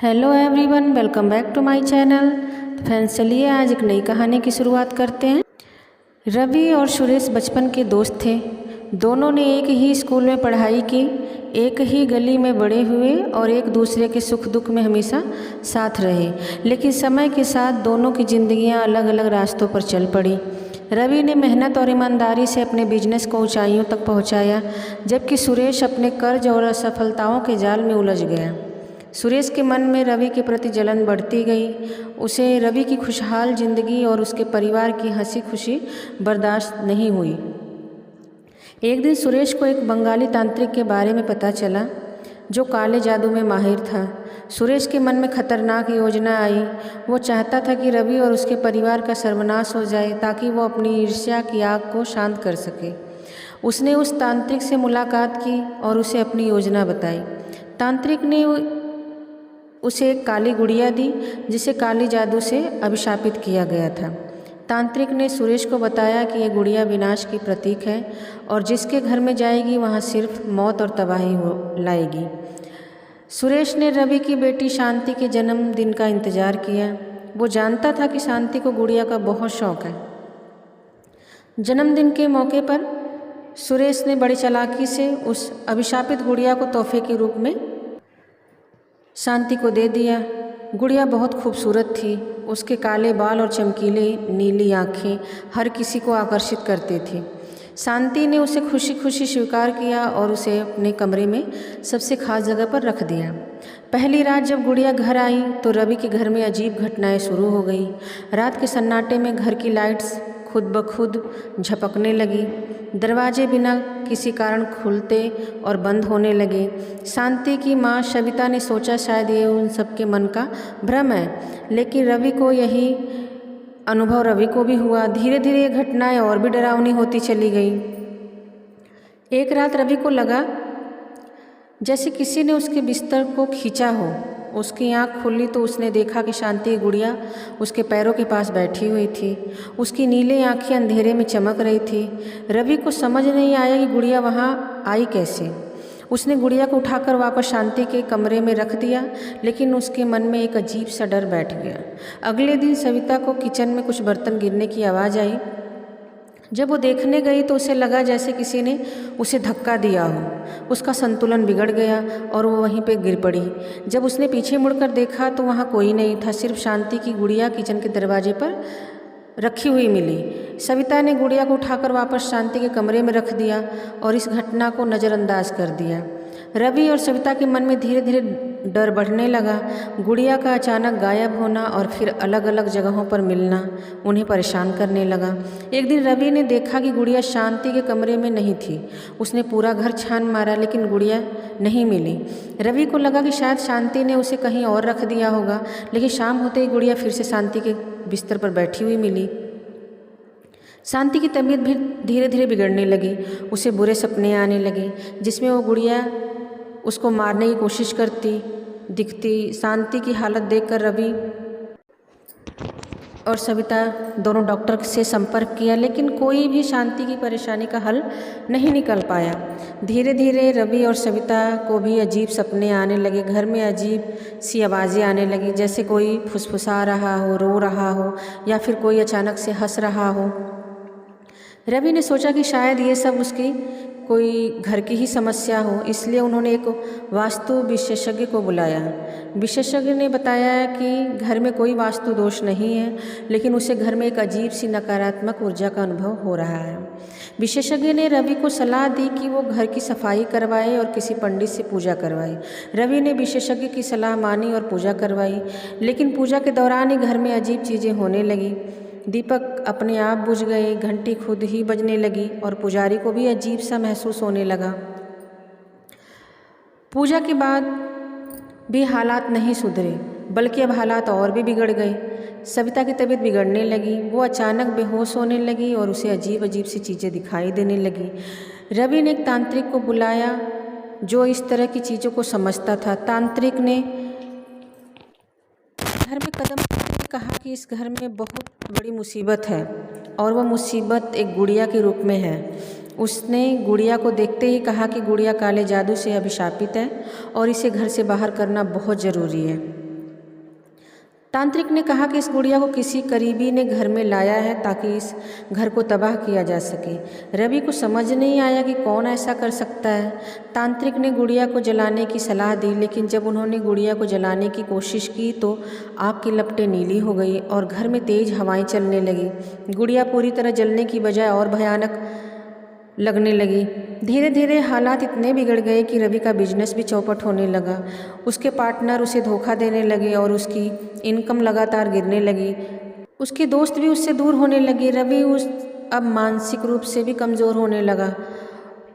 Hello everyone, welcome back to my channel. तो friends, चलिए आज एक नई कहानी की शुरुआत करते हैं। रवि और सुरेश बचपन के दोस्त थे। दोनों ने एक ही स्कूल में पढ़ाई की, एक ही गली में बड़े हुए और एक दूसरे के सुख दुख में हमेशा साथ रहे। लेकिन समय के साथ दोनों की ज़िंदगियां अलग अलग रास्तों पर चल पड़ी। रवि ने मेहनत और ईमानदारी से अपने बिजनेस को ऊंचाइयों तक पहुंचाया, जबकि सुरेश अपने कर्ज और असफलताओं के जाल में उलझ गया। सुरेश के मन में रवि के प्रति जलन बढ़ती गई। उसे रवि की खुशहाल जिंदगी और उसके परिवार की हंसी खुशी बर्दाश्त नहीं हुई। एक दिन सुरेश को एक बंगाली तांत्रिक के बारे में पता चला जो काले जादू में माहिर था। सुरेश के मन में खतरनाक योजना आई। वो चाहता था कि रवि और उसके परिवार का सर्वनाश हो जाए ताकि वो अपनी ईर्ष्या की आग को शांत कर सके। उसने उस तांत्रिक से मुलाकात की और उसे अपनी योजना बताई। तांत्रिक ने उसे एक काली गुड़िया दी जिसे काली जादू से अभिशापित किया गया था। तांत्रिक ने सुरेश को बताया कि यह गुड़िया विनाश की प्रतीक है और जिसके घर में जाएगी वहाँ सिर्फ मौत और तबाही हो लाएगी। सुरेश ने रवि की बेटी शांति के जन्मदिन का इंतज़ार किया। वो जानता था कि शांति को गुड़िया का बहुत शौक़ है। जन्मदिन के मौके पर सुरेश ने बड़ी चालाकी से उस अभिशापित गुड़िया को तोहफे के रूप में शांति को दे दिया। गुड़िया बहुत खूबसूरत थी। उसके काले बाल और चमकीले नीली आँखें हर किसी को आकर्षित करते थे। शांति ने उसे खुशी खुशी स्वीकार किया और उसे अपने कमरे में सबसे खास जगह पर रख दिया। पहली रात जब गुड़िया घर आई तो रवि के घर में अजीब घटनाएं शुरू हो गई। रात के सन्नाटे में घर की लाइट्स खुद ब खुद झपकने लगी। दरवाजे बिना किसी कारण खुलते और बंद होने लगे। शांति की माँ सविता ने सोचा शायद ये उन सबके मन का भ्रम है, लेकिन रवि को यही अनुभव रवि को भी हुआ। धीरे धीरे ये घटनाएं और भी डरावनी होती चली गई। एक रात रवि को लगा जैसे किसी ने उसके बिस्तर को खींचा हो। उसकी आँख खुली तो उसने देखा कि शांति की गुड़िया उसके पैरों के पास बैठी हुई थी। उसकी नीली आँखें अंधेरे में चमक रही थी। रवि को समझ नहीं आया कि गुड़िया वहाँ आई कैसे। उसने गुड़िया को उठाकर वापस शांति के कमरे में रख दिया, लेकिन उसके मन में एक अजीब सा डर बैठ गया। अगले दिन सविता को किचन में कुछ बर्तन गिरने की आवाज़ आई। जब वो देखने गई तो उसे लगा जैसे किसी ने उसे धक्का दिया हो। उसका संतुलन बिगड़ गया और वो वहीं पे गिर पड़ी। जब उसने पीछे मुड़कर देखा तो वहाँ कोई नहीं था, सिर्फ शांति की गुड़िया किचन के दरवाजे पर रखी हुई मिली। सविता ने गुड़िया को उठाकर वापस शांति के कमरे में रख दिया और इस घटना को नज़रअंदाज कर दिया। रवि और सविता के मन में धीरे धीरे डर बढ़ने लगा। गुड़िया का अचानक गायब होना और फिर अलग अलग जगहों पर मिलना उन्हें परेशान करने लगा। एक दिन रवि ने देखा कि गुड़िया शांति के कमरे में नहीं थी। उसने पूरा घर छान मारा लेकिन गुड़िया नहीं मिली। रवि को लगा कि शायद शांति ने उसे कहीं और रख दिया होगा, लेकिन शाम होते ही गुड़िया फिर से शांति के बिस्तर पर बैठी हुई मिली। शांति की तबीयत भी धीरे धीरे बिगड़ने लगी। उसे बुरे सपने आने लगे जिसमें वो गुड़िया उसको मारने की कोशिश करती दिखती। शांति की हालत देखकर रवि और सविता दोनों डॉक्टर से संपर्क किया, लेकिन कोई भी शांति की परेशानी का हल नहीं निकल पाया। धीरे धीरे रवि और सविता को भी अजीब सपने आने लगे। घर में अजीब सी आवाज़ें आने लगी, जैसे कोई फुसफुसा रहा हो, रो रहा हो या फिर कोई अचानक से हंस रहा हो। रवि ने सोचा कि शायद ये सब उसकी कोई घर की ही समस्या हो, इसलिए उन्होंने एक वास्तु विशेषज्ञ को बुलाया। विशेषज्ञ ने बताया कि घर में कोई वास्तु दोष नहीं है, लेकिन उसे घर में एक अजीब सी नकारात्मक ऊर्जा का अनुभव हो रहा है। विशेषज्ञ ने रवि को सलाह दी कि वो घर की सफाई करवाए और किसी पंडित से पूजा करवाए। रवि ने विशेषज्ञ की सलाह मानी और पूजा करवाई, लेकिन पूजा के दौरान ही घर में अजीब चीज़ें होने लगी। दीपक अपने आप बुझ गए, घंटी खुद ही बजने लगी और पुजारी को भी अजीब सा महसूस होने लगा। पूजा के बाद भी हालात नहीं सुधरे, बल्कि अब हालात और भी बिगड़ गए। सविता की तबीयत बिगड़ने लगी। वो अचानक बेहोश होने लगी और उसे अजीब अजीब सी चीज़ें दिखाई देने लगी। रवि ने एक तांत्रिक को बुलाया जो इस तरह की चीज़ों को समझता था। तांत्रिक ने घर में कदम कहा कि इस घर में बहुत बड़ी मुसीबत है और वह मुसीबत एक गुड़िया के रूप में है। उसने गुड़िया को देखते ही कहा कि गुड़िया काले जादू से अभिशापित है और इसे घर से बाहर करना बहुत ज़रूरी है। तांत्रिक ने कहा कि इस गुड़िया को किसी करीबी ने घर में लाया है ताकि इस घर को तबाह किया जा सके। रवि को समझ नहीं आया कि कौन ऐसा कर सकता है। तांत्रिक ने गुड़िया को जलाने की सलाह दी, लेकिन जब उन्होंने गुड़िया को जलाने की कोशिश की तो आग की लपटें नीली हो गई और घर में तेज हवाएं चलने लगी। गुड़िया पूरी तरह जलने की बजाय और भयानक लगने लगी। धीरे धीरे हालात इतने बिगड़ गए कि रवि का बिजनेस भी चौपट होने लगा। उसके पार्टनर उसे धोखा देने लगे और उसकी इनकम लगातार गिरने लगी। उसके दोस्त भी उससे दूर होने लगे। रवि अब मानसिक रूप से भी कमज़ोर होने लगा।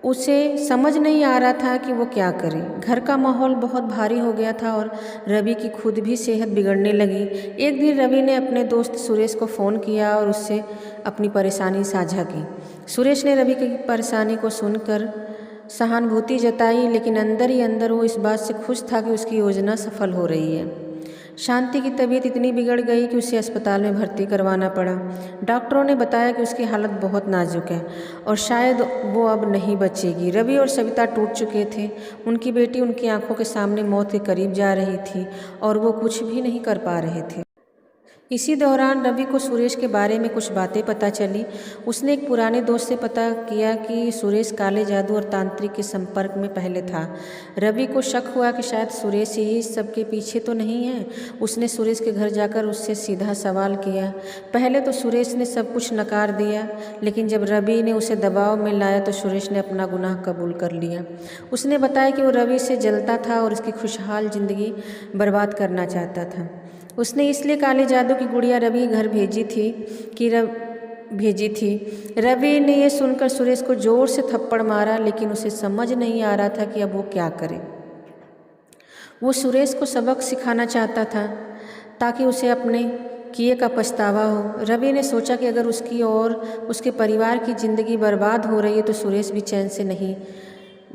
उसे समझ नहीं आ रहा था कि वो क्या करे। घर का माहौल बहुत भारी हो गया था और रवि की खुद भी सेहत बिगड़ने लगी। एक दिन रवि ने अपने दोस्त सुरेश को फ़ोन किया और उससे अपनी परेशानी साझा की। सुरेश ने रवि की परेशानी को सुनकर सहानुभूति जताई, लेकिन अंदर ही अंदर वो इस बात से खुश था कि उसकी योजना सफल हो रही है। शांति की तबीयत इतनी बिगड़ गई कि उसे अस्पताल में भर्ती करवाना पड़ा। डॉक्टरों ने बताया कि उसकी हालत बहुत नाजुक है और शायद वो अब नहीं बचेगी। रवि और सविता टूट चुके थे। उनकी बेटी उनकी आंखों के सामने मौत के करीब जा रही थी और वो कुछ भी नहीं कर पा रहे थे। इसी दौरान रवि को सुरेश के बारे में कुछ बातें पता चली। उसने एक पुराने दोस्त से पता किया कि सुरेश काले जादू और तांत्रिक के संपर्क में पहले था। रवि को शक हुआ कि शायद सुरेश ही सब के पीछे तो नहीं है। उसने सुरेश के घर जाकर उससे सीधा सवाल किया। पहले तो सुरेश ने सब कुछ नकार दिया, लेकिन जब रवि ने उसे दबाव में लाया तो सुरेश ने अपना गुनाह कबूल कर लिया। उसने बताया कि वो रवि से जलता था और उसकी खुशहाल ज़िंदगी बर्बाद करना चाहता था। उसने इसलिए काले जादू की गुड़िया रवि घर भेजी थी। रवि ने यह सुनकर सुरेश को जोर से थप्पड़ मारा, लेकिन उसे समझ नहीं आ रहा था कि अब वो क्या करे। वो सुरेश को सबक सिखाना चाहता था ताकि उसे अपने किए का पछतावा हो। रवि ने सोचा कि अगर उसकी और उसके परिवार की ज़िंदगी बर्बाद हो रही है तो सुरेश भी चैन से नहीं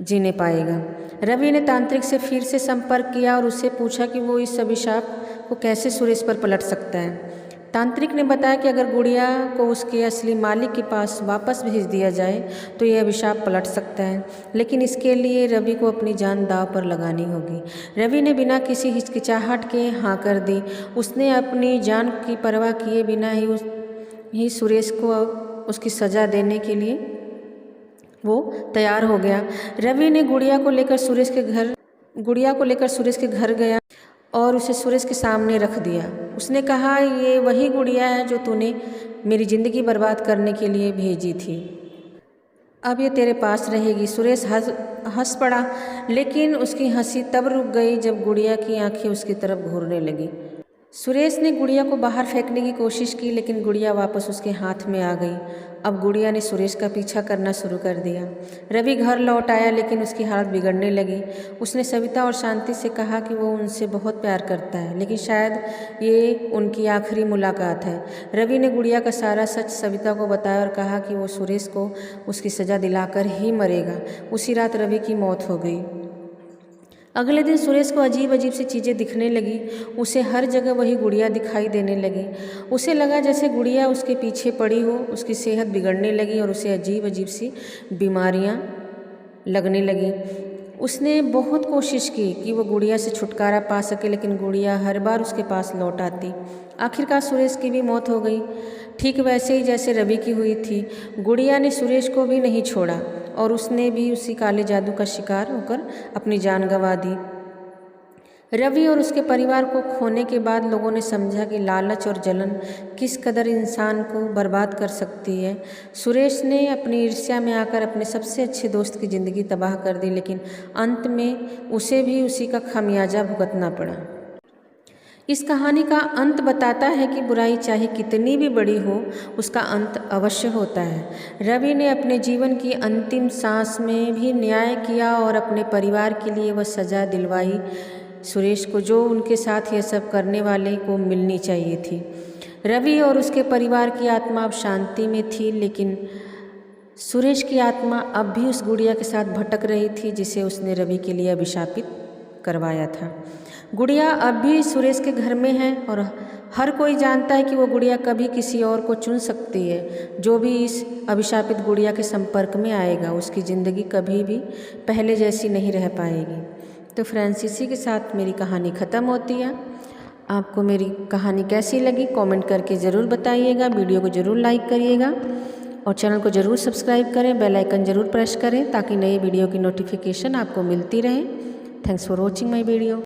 जीने पाएगा। रवि ने तांत्रिक से फिर से संपर्क किया और उससे पूछा कि वो इस अभिशाप को कैसे सुरेश पर पलट सकता है। तांत्रिक ने बताया कि अगर गुड़िया को उसके असली मालिक के पास वापस भेज दिया जाए तो यह अभिशाप पलट सकता है, लेकिन इसके लिए रवि को अपनी जान दांव पर लगानी होगी। रवि ने बिना किसी हिचकिचाहट के हाँ कर दी। उसने अपनी जान की परवाह किए बिना ही सुरेश को उसकी सज़ा देने के लिए वो तैयार हो गया। रवि ने गुड़िया को लेकर सुरेश के घर गया और उसे सुरेश के सामने रख दिया। उसने कहा, ये वही गुड़िया है जो तूने मेरी ज़िंदगी बर्बाद करने के लिए भेजी थी। अब ये तेरे पास रहेगी। सुरेश हंस पड़ा, लेकिन उसकी हंसी तब रुक गई जब गुड़िया की आंखें उसकी तरफ घूरने लगी। सुरेश ने गुड़िया को बाहर फेंकने की कोशिश की, लेकिन गुड़िया वापस उसके हाथ में आ गई। अब गुड़िया ने सुरेश का पीछा करना शुरू कर दिया। रवि घर लौट आया, लेकिन उसकी हालत बिगड़ने लगी। उसने सविता और शांति से कहा कि वो उनसे बहुत प्यार करता है, लेकिन शायद ये उनकी आखिरी मुलाकात है। रवि ने गुड़िया का सारा सच सविता को बताया और कहा कि वो सुरेश को उसकी सज़ा दिलाकर ही मरेगा। उसी रात रवि की मौत हो गई। अगले दिन सुरेश को अजीब अजीब सी चीज़ें दिखने लगी। उसे हर जगह वही गुड़िया दिखाई देने लगी। उसे लगा जैसे गुड़िया उसके पीछे पड़ी हो। उसकी सेहत बिगड़ने लगी और उसे अजीब अजीब सी बीमारियां लगने लगी। उसने बहुत कोशिश की कि वो गुड़िया से छुटकारा पा सके, लेकिन गुड़िया हर बार उसके पास लौट आती। आखिरकार सुरेश की भी मौत हो गई, ठीक वैसे ही जैसे रवि की हुई थी। गुड़िया ने सुरेश को भी नहीं छोड़ा और उसने भी उसी काले जादू का शिकार होकर अपनी जान गंवा दी। रवि और उसके परिवार को खोने के बाद लोगों ने समझा कि लालच और जलन किस कदर इंसान को बर्बाद कर सकती है। सुरेश ने अपनी ईर्ष्या में आकर अपने सबसे अच्छे दोस्त की ज़िंदगी तबाह कर दी, लेकिन अंत में उसे भी उसी का खामियाजा भुगतना पड़ा। इस कहानी का अंत बताता है कि बुराई चाहे कितनी भी बड़ी हो, उसका अंत अवश्य होता है। रवि ने अपने जीवन की अंतिम सांस में भी न्याय किया और अपने परिवार के लिए वह सज़ा दिलवाई सुरेश को, जो उनके साथ यह सब करने वाले को मिलनी चाहिए थी। रवि और उसके परिवार की आत्मा अब शांति में थी, लेकिन सुरेश की आत्मा अब भी उस गुड़िया के साथ भटक रही थी जिसे उसने रवि के लिए अभिशापित करवाया था। गुड़िया अब भी सुरेश के घर में है और हर कोई जानता है कि वो गुड़िया कभी किसी और को चुन सकती है। जो भी इस अभिशापित गुड़िया के संपर्क में आएगा उसकी ज़िंदगी कभी भी पहले जैसी नहीं रह पाएगी। तो फ्रेंड्स, इसी के साथ मेरी कहानी ख़त्म होती है। आपको मेरी कहानी कैसी लगी कमेंट करके ज़रूर बताइएगा। वीडियो को ज़रूर लाइक करिएगा और चैनल को ज़रूर सब्सक्राइब करें, बेल आइकन ज़रूर प्रेस करें ताकि नई वीडियो की नोटिफिकेशन आपको मिलती रहे। Thanks for watching my video.